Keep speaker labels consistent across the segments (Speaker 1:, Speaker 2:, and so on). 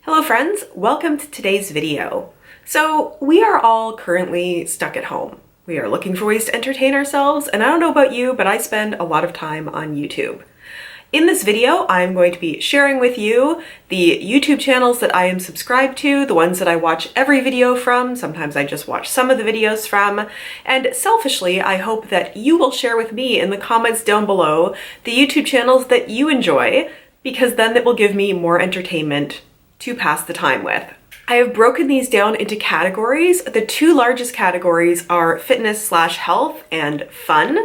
Speaker 1: Hello friends, welcome to today's video. So we are all currently stuck at home. We are looking for ways to entertain ourselves, and I don't know about you, but I spend a lot of time on YouTube. In this video, I'm going to be sharing with you the YouTube channels that I am subscribed to, the ones that I watch every video from, sometimes I just watch some of the videos from, and selfishly, I hope that you will share with me in the comments down below the YouTube channels that you enjoy, because then it will give me more entertainment to pass the time with. I have broken these down into categories. The two largest categories are fitness/health and fun,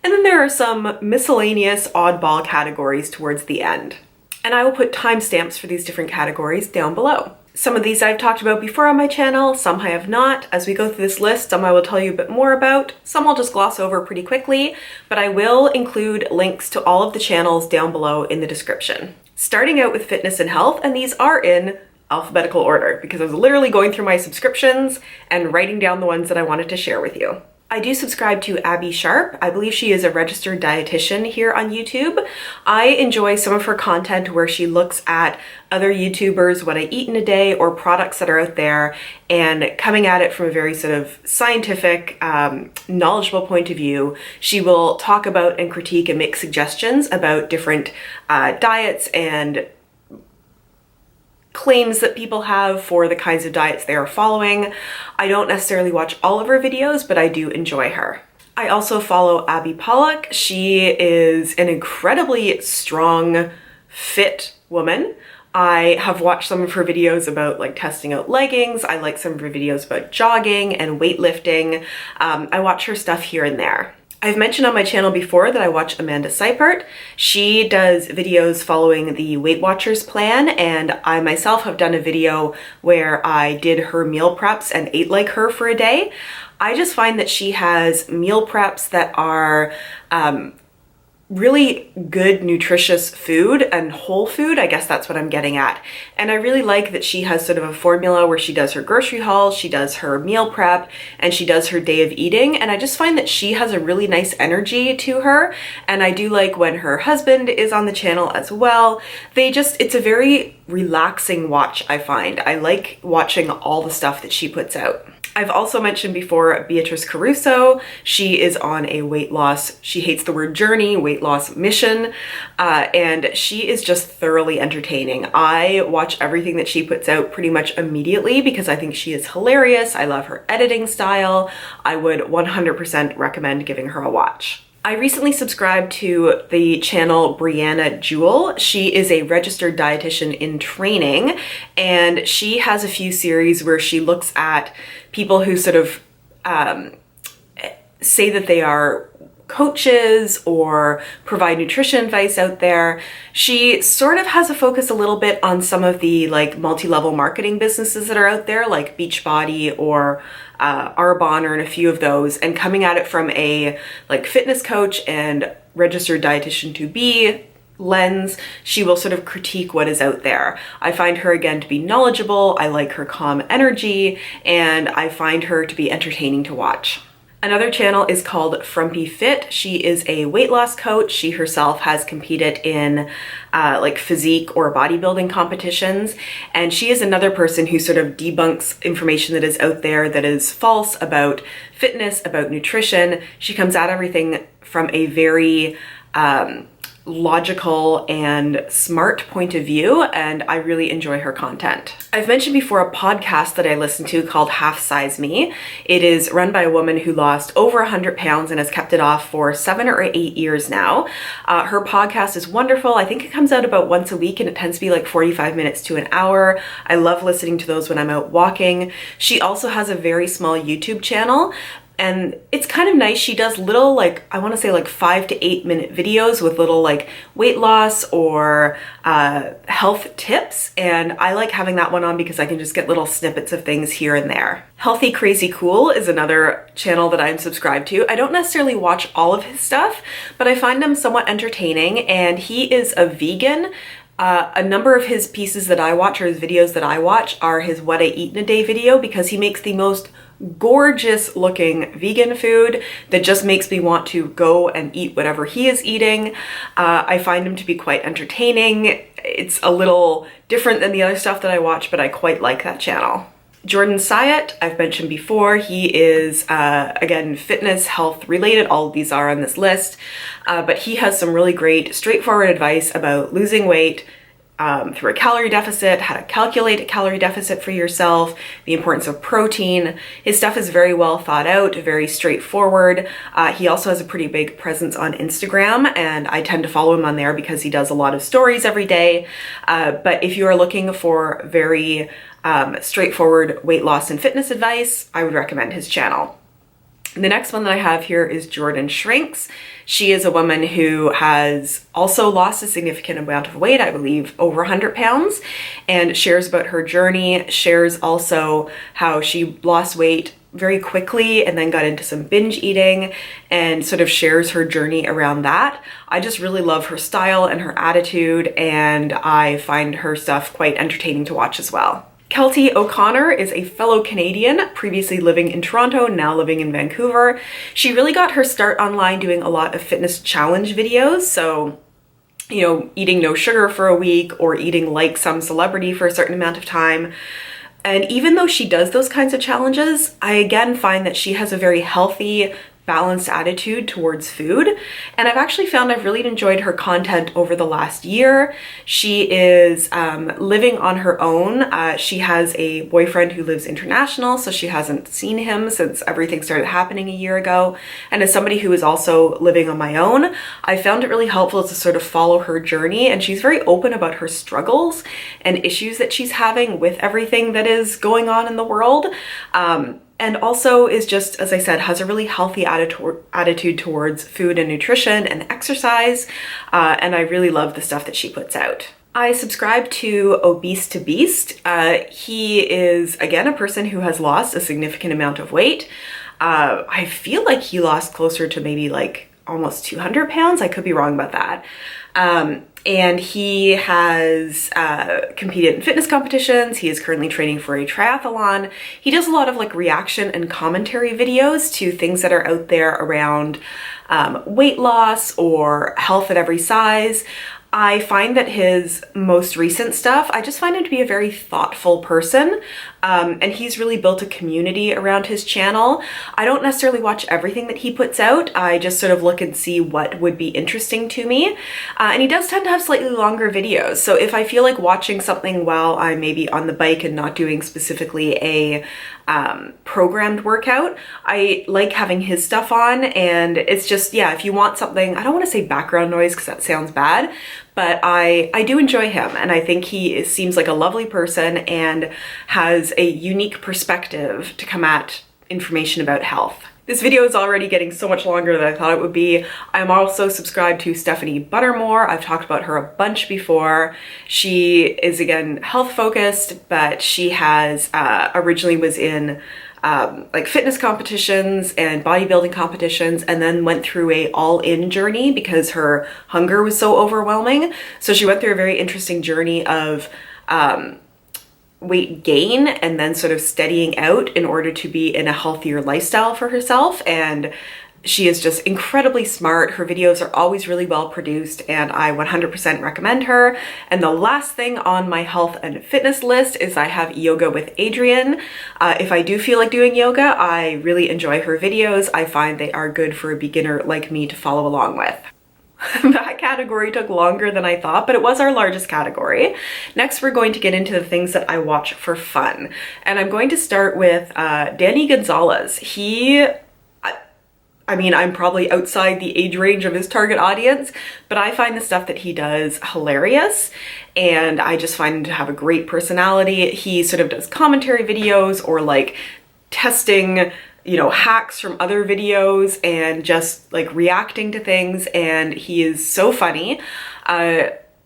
Speaker 1: and then there are some miscellaneous oddball categories towards the end. And I will put timestamps for these different categories down below. Some of these I've talked about before on my channel, some I have not. As we go through this list, some I will tell you a bit more about, some I'll just gloss over pretty quickly, but I will include links to all of the channels down below in the description. Starting out with fitness and health, and these are in alphabetical order because I was literally going through my subscriptions and writing down the ones that I wanted to share with you. I do subscribe to Abby Sharp. I believe she is a registered dietitian here on YouTube. I enjoy some of her content where she looks at other YouTubers, what I eat in a day, or products that are out there, and coming at it from a very sort of scientific, knowledgeable point of view. She will talk about and critique and make suggestions about different diets and claims that people have for the kinds of diets they are following. I don't necessarily watch all of her videos, but I do enjoy her. I also follow Abby Pollock. She is an incredibly strong, fit woman. I have watched some of her videos about like testing out leggings. I like some of her videos about jogging and weightlifting. I watch her stuff here and there. I've mentioned on my channel before that I watch Amanda Cypert. She does videos following the Weight Watchers plan, and I myself have done a video where I did her meal preps and ate like her for a day. I just find that she has meal preps that are really good, nutritious food and whole food. I guess that's what I'm getting at. And I really like that she has sort of a formula where she does her grocery haul, she does her meal prep, and she does her day of eating. And I just find that she has a really nice energy to her. And I do like when her husband is on the channel as well. It's a very relaxing watch, I find. I like watching all the stuff that she puts out. I've also mentioned before Beatrice Caruso. She is on a weight loss, she hates the word journey, weight loss mission, and she is just thoroughly entertaining. I watch everything that she puts out pretty much immediately because I think she is hilarious. I love her editing style. I would 100% recommend giving her a watch. I recently subscribed to the channel Briannah Jewel. She is a registered dietitian in training, and she has a few series where she looks at people who sort of say that they are coaches or provide nutrition advice out there. She sort of has a focus a little bit on some of the like multi-level marketing businesses that are out there, like Beachbody or Arbonne, or in a few of those, and coming at it from a like fitness coach and registered dietitian to be lens. She will sort of critique what is out there. I find her again to be knowledgeable. I like her calm energy, and I find her to be entertaining to watch. Another channel is called Frumpy Fit. She is a weight loss coach. She herself has competed in like physique or bodybuilding competitions. And she is another person who sort of debunks information that is out there that is false about fitness, about nutrition. She comes at everything from a very logical and smart point of view, and I really enjoy her content. I've mentioned before a podcast that I listen to called Half Size Me. It is run by a woman who lost over 100 pounds and has kept it off for 7 or 8 years now. Her podcast is wonderful. I think it comes out about once a week, and it tends to be like 45 minutes to an hour. I love listening to those when I'm out walking. She also has a very small YouTube channel, and it's kind of nice. She does little, like, I want to say like 5 to 8 minute videos with little like weight loss or health tips. And I like having that one on because I can just get little snippets of things here and there. Healthy Crazy Cool is another channel that I'm subscribed to. I don't necessarily watch all of his stuff, but I find him somewhat entertaining, and he is a vegan. A number of his pieces that I watch, or his videos that I watch, are his What I Eat in a Day video, because he makes the most gorgeous looking vegan food that just makes me want to go and eat whatever he is eating. I find him to be quite entertaining. it's a little different than the other stuff that I watch, but I quite like that channel. Jordan Syatt, I've mentioned before, he is, again, fitness, health related. All of these are on this list, but he has some really great straightforward advice about losing weight, through a calorie deficit, how to calculate a calorie deficit for yourself, the importance of protein. His stuff is very well thought out, very straightforward. He also has a pretty big presence on Instagram, and I tend to follow him on there because he does a lot of stories every day. But if you are looking for very straightforward weight loss and fitness advice, I would recommend his channel. The next one that I have here is Jordan Shrinks. She is a woman who has also lost a significant amount of weight, I believe over 100 pounds, and shares about her journey, shares also how she lost weight very quickly and then got into some binge eating, and sort of shares her journey around that. I just really love her style and her attitude, and I find her stuff quite entertaining to watch as well. Keltie O'Connor is a fellow Canadian, previously living in Toronto, now living in Vancouver. She really got her start online doing a lot of fitness challenge videos. So, you know, eating no sugar for a week or eating like some celebrity for a certain amount of time. And even though she does those kinds of challenges, I again find that she has a very healthy, balanced attitude towards food, and I've actually found I've really enjoyed her content over the last year. She is living on her own. She has a boyfriend who lives international, so she hasn't seen him since everything started happening a year ago. And as somebody who is also living on my own, I found it really helpful to sort of follow her journey, and she's very open about her struggles and issues that she's having with everything that is going on in the world. And also is just, as I said, has a really healthy attitude towards food and nutrition and exercise. And I really love the stuff that she puts out. I subscribe to Obese to Beast. He is, again, a person who has lost a significant amount of weight. I feel like he lost closer to maybe like almost 200 pounds. I could be wrong about that. And he has competed in fitness competitions. He is currently training for a triathlon. He does a lot of like reaction and commentary videos to things that are out there around weight loss or health at every size. I find that his most recent stuff, I just find him to be a very thoughtful person, and he's really built a community around his channel. I don't necessarily watch everything that he puts out. I just sort of look and see what would be interesting to me, and he does tend to have slightly longer videos. So if I feel like watching something while I'm maybe on the bike and not doing specifically a programmed workout, I like having his stuff on. And it's just, yeah, if you want something, I don't want to say background noise because that sounds bad, but I do enjoy him, and I think he seems like a lovely person and has a unique perspective to come at information about health. This video is already getting so much longer than I thought it would be. I'm also subscribed to Stephanie Buttermore. I've talked about her a bunch before. She is, again, health focused, but she has originally was in like fitness competitions and bodybuilding competitions, and then went through a all-in journey because her hunger was so overwhelming. So she went through a very interesting journey of weight gain and then sort of steadying out in order to be in a healthier lifestyle for herself. And she is just incredibly smart. Her videos are always really well produced, and I 100% recommend her. And the last thing on my health and fitness list is I have Yoga with Adrien. If I do feel like doing yoga, I really enjoy her videos. I find they are good for a beginner like me to follow along with. That category took longer than I thought, but it was our largest category. Next, we're going to get into the things that I watch for fun. And I'm going to start with Danny Gonzalez. I mean, I'm probably outside the age range of his target audience, but I find the stuff that he does hilarious, and I just find him to have a great personality. He sort of does commentary videos or like testing, you know, hacks from other videos and just like reacting to things, and he is so funny.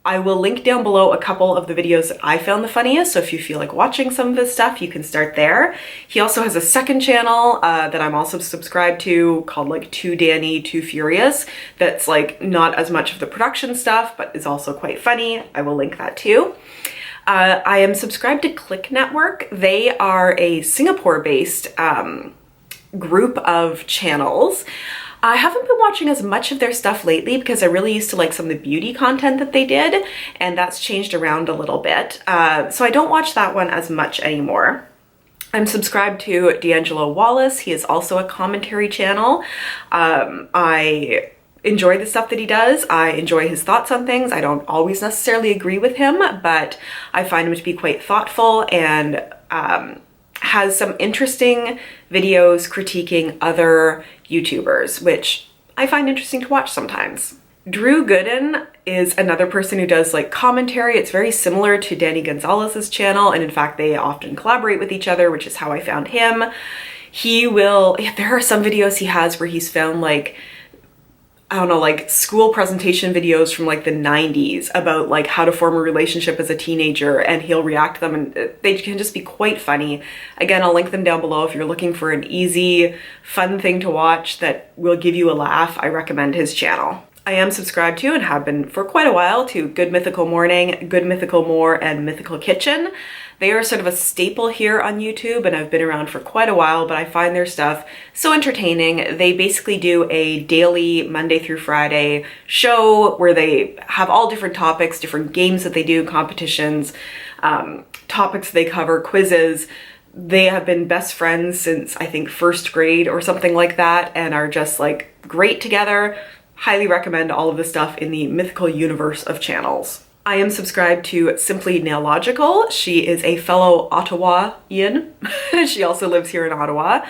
Speaker 1: I will link down below a couple of the videos that I found the funniest, so if you feel like watching some of his stuff, you can start there. He also has a second channel that I'm also subscribed to called like Too Danny, Too Furious, that's like not as much of the production stuff, but is also quite funny. I will link that too. I am subscribed to Click Network. They are a Singapore-based group of channels. I haven't been watching as much of their stuff lately because I really used to like some of the beauty content that they did, and that's changed around a little bit. So I don't watch that one as much anymore. I'm subscribed to D'Angelo Wallace. He is also a commentary channel. I enjoy the stuff that he does. I enjoy his thoughts on things. I don't always necessarily agree with him, but I find him to be quite thoughtful and has some interesting videos critiquing other YouTubers, which I find interesting to watch sometimes. Drew Gooden is another person who does like commentary. It's very similar to Danny Gonzalez's channel, and in fact they often collaborate with each other, which is how I found him. There are some videos he has where he's found like, I don't know, like school presentation videos from like the 90s about like how to form a relationship as a teenager, and he'll react to them, and they can just be quite funny. Again, I'll link them down below if you're looking for an easy, fun thing to watch that will give you a laugh. I recommend his channel. I am subscribed to, and have been for quite a while, to Good Mythical Morning, Good Mythical More, and Mythical Kitchen. They are sort of a staple here on YouTube and have been around for quite a while, but I find their stuff so entertaining. They basically do a daily Monday through Friday show where they have all different topics, different games that they do, competitions, topics they cover, quizzes. They have been best friends since I think first grade or something like that, and are just like great together. Highly recommend all of the stuff in the mythical universe of channels. I am subscribed to Simply Nailogical. She is a fellow Ottawa-ian. She also lives here in Ottawa.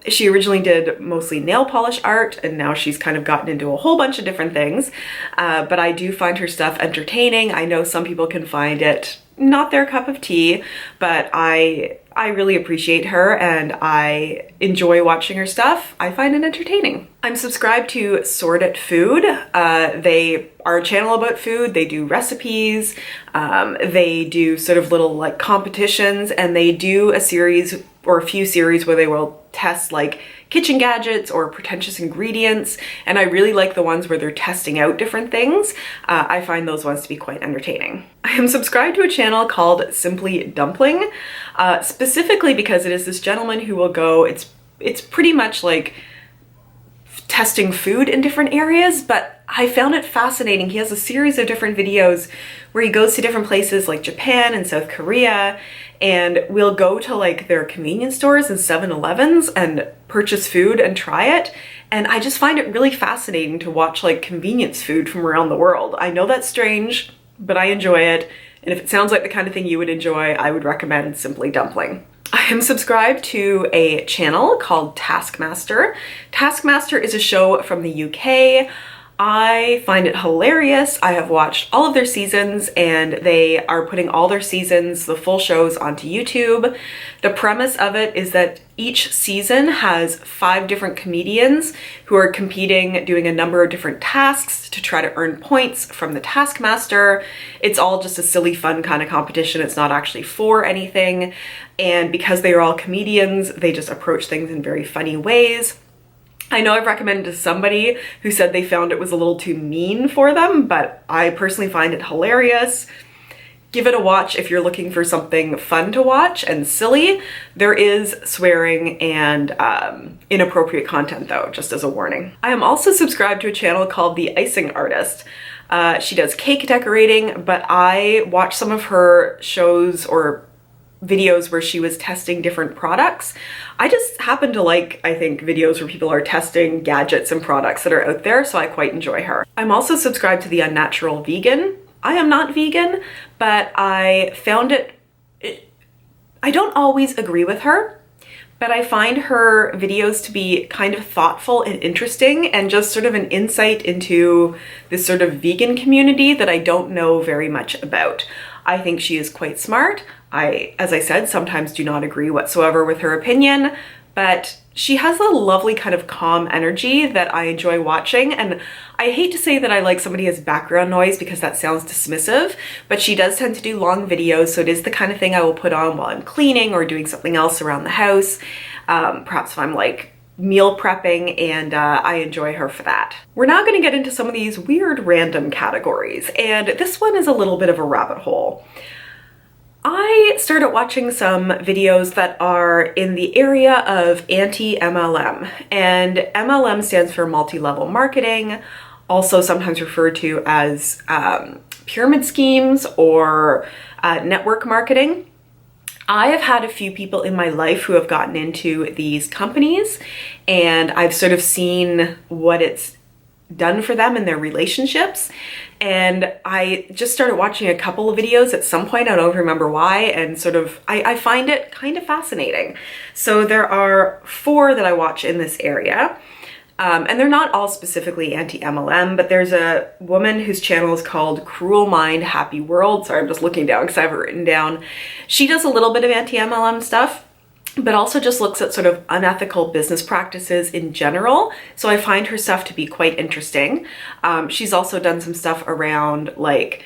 Speaker 1: She originally did mostly nail polish art, and now she's kind of gotten into a whole bunch of different things. But I do find her stuff entertaining. I know some people can find it not their cup of tea, but I really appreciate her and I enjoy watching her stuff. I find it entertaining. I'm subscribed to Sword at Food. They are a channel about food. They do recipes. They do sort of little like competitions, and they do a series or a few series where they will test like kitchen gadgets or pretentious ingredients, and I really like the ones where they're testing out different things. I find those ones to be quite entertaining. I am subscribed to a channel called Simply Dumpling, specifically because it is this gentleman who will go, it's pretty much like testing food in different areas, but I found it fascinating. He has a series of different videos where he goes to different places like Japan and South Korea, and we'll go to like their convenience stores and 7-Elevens and purchase food and try it. And I just find it really fascinating to watch like convenience food from around the world. I know that's strange, but I enjoy it. And if it sounds like the kind of thing you would enjoy, I would recommend Simply Dumpling. I am subscribed to a channel called Taskmaster. Taskmaster is a show from the UK. I find it hilarious. I have watched all of their seasons, and they are putting all their seasons, the full shows, onto YouTube. The premise of it is that each season has 5 different comedians who are competing, doing a number of different tasks to try to earn points from the Taskmaster. It's all just a silly, fun kind of competition. It's not actually for anything. And because they are all comedians, they just approach things in very funny ways. I know I've recommended to somebody who said they found it was a little too mean for them, but I personally find it hilarious. Give it a watch if you're looking for something fun to watch and silly. There is swearing and inappropriate content though, just as a warning. I am also subscribed to a channel called The Icing Artist. She does cake decorating, but I watch some of her shows or videos where she was testing different products. I just happen to like, I think, videos where people are testing gadgets and products that are out there, so I quite enjoy her. I'm also subscribed to the Unnatural Vegan. I am not vegan, but I found I don't always agree with her, but I find her videos to be kind of thoughtful and interesting, and just sort of an insight into this sort of vegan community that I don't know very much about. I think she is quite smart. I, as I said, sometimes do not agree whatsoever with her opinion, but she has a lovely kind of calm energy that I enjoy watching. And I hate to say that I like somebody as background noise because that sounds dismissive, but she does tend to do long videos, so it is the kind of thing I will put on while I'm cleaning or doing something else around the house. Perhaps if I'm like meal prepping, and I enjoy her for that. We're now going to get into some of these weird random categories, and this one is a little bit of a rabbit hole. I started watching some videos that are in the area of anti-MLM, and MLM stands for multi-level marketing, also sometimes referred to as pyramid schemes or network marketing. I have had a few people in my life who have gotten into these companies, and I've sort of seen what it's done for them in their relationships. And I just started watching a couple of videos at some point, I don't remember why, and sort of, I find it kind of fascinating. So there are 4 that I watch in this area. And they're not all specifically anti-MLM, but there's a woman whose channel is called Cruel Mind Happy World. Sorry, I'm just looking down because I have it written down. She does a little bit of anti-MLM stuff, but also just looks at sort of unethical business practices in general. So I find her stuff to be quite interesting. She's also done some stuff around like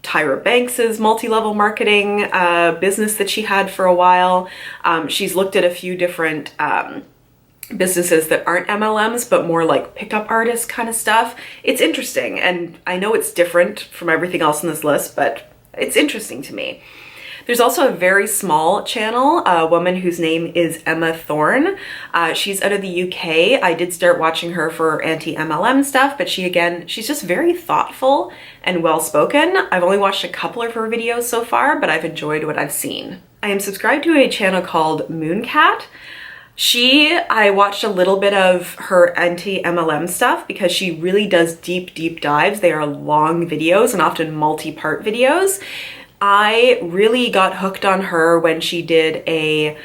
Speaker 1: Tyra Banks's multi-level marketing business that she had for a while. She's looked at a few different businesses that aren't MLMs, but more like pickup artist kind of stuff. It's interesting, and I know it's different from everything else in this list, but it's interesting to me. There's also a very small channel, a woman whose name is Emma Thorne. She's out of the UK. I did start watching her for anti-MLM stuff, but she's just very thoughtful and well-spoken. I've only watched a couple of her videos so far, but I've enjoyed what I've seen. I am subscribed to a channel called MuneCat. I watched a little bit of her anti-MLM stuff because she really does deep dives. They are long videos and often multi-part videos. I really got hooked on her when she did a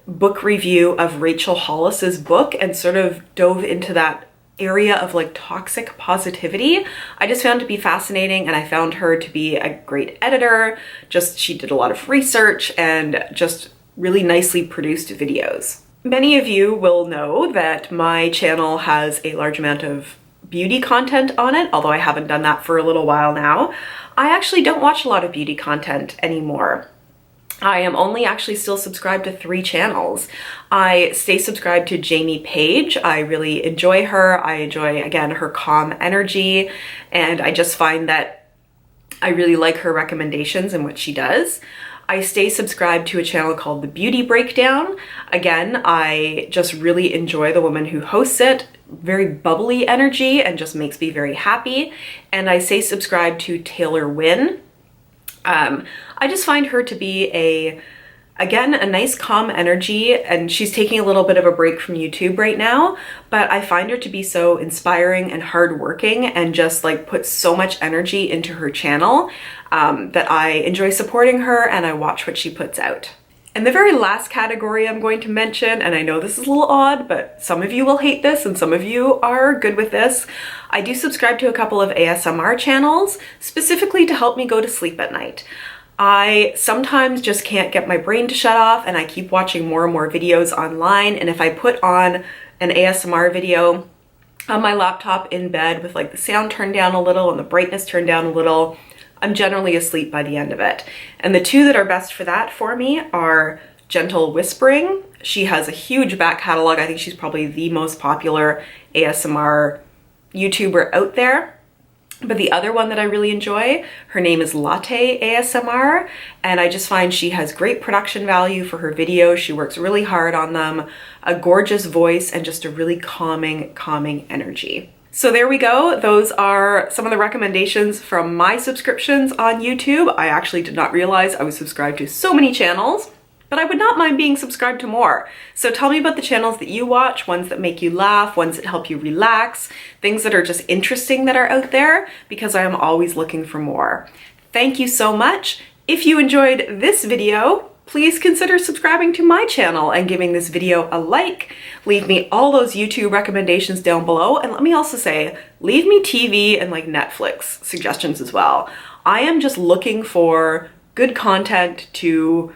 Speaker 1: book review of Rachel Hollis's book and sort of dove into that area of like toxic positivity. I just found it to be fascinating, and I found her to be a great editor. She did a lot of research and just really nicely produced videos. Many of you will know that my channel has a large amount of beauty content on it, although I haven't done that for a little while now. I actually don't watch a lot of beauty content anymore. I am only actually still subscribed to 3 channels. I stay subscribed to Jamie Paige. I really enjoy her. I enjoy, again, her calm energy, and I just find that I really like her recommendations and what she does. I stay subscribed to a channel called The Beauty Breakdown. Again, I just really enjoy the woman who hosts it. Very bubbly energy and just makes me very happy. And I stay subscribed to Taylor Wynn. I just find her to be again, a nice calm energy, and she's taking a little bit of a break from YouTube right now, but I find her to be so inspiring and hardworking and just like puts so much energy into her channel that I enjoy supporting her and I watch what she puts out. And the very last category I'm going to mention, and I know this is a little odd, but some of you will hate this and some of you are good with this. I do subscribe to a couple of ASMR channels, specifically to help me go to sleep at night. I sometimes just can't get my brain to shut off, and I keep watching more and more videos online, and if I put on an ASMR video on my laptop in bed with like the sound turned down a little and the brightness turned down a little, I'm generally asleep by the end of it. And the 2 that are best for that for me are Gentle Whispering. She has a huge back catalog. I think she's probably the most popular ASMR YouTuber out there. But the other one that I really enjoy, her name is Latte ASMR, and I just find she has great production value for her videos. She works really hard on them, a gorgeous voice, and just a really calming energy. So there we go. Those are some of the recommendations from my subscriptions on YouTube. I actually did not realize I was subscribed to so many channels, but I would not mind being subscribed to more. So tell me about the channels that you watch, ones that make you laugh, ones that help you relax, things that are just interesting that are out there, because I am always looking for more. Thank you so much. If you enjoyed this video, please consider subscribing to my channel and giving this video a like. Leave me all those YouTube recommendations down below, and let me also say, leave me TV and like Netflix suggestions as well. I am just looking for good content to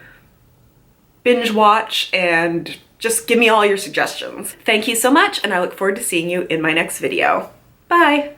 Speaker 1: binge watch, and just give me all your suggestions. Thank you so much, and I look forward to seeing you in my next video. Bye!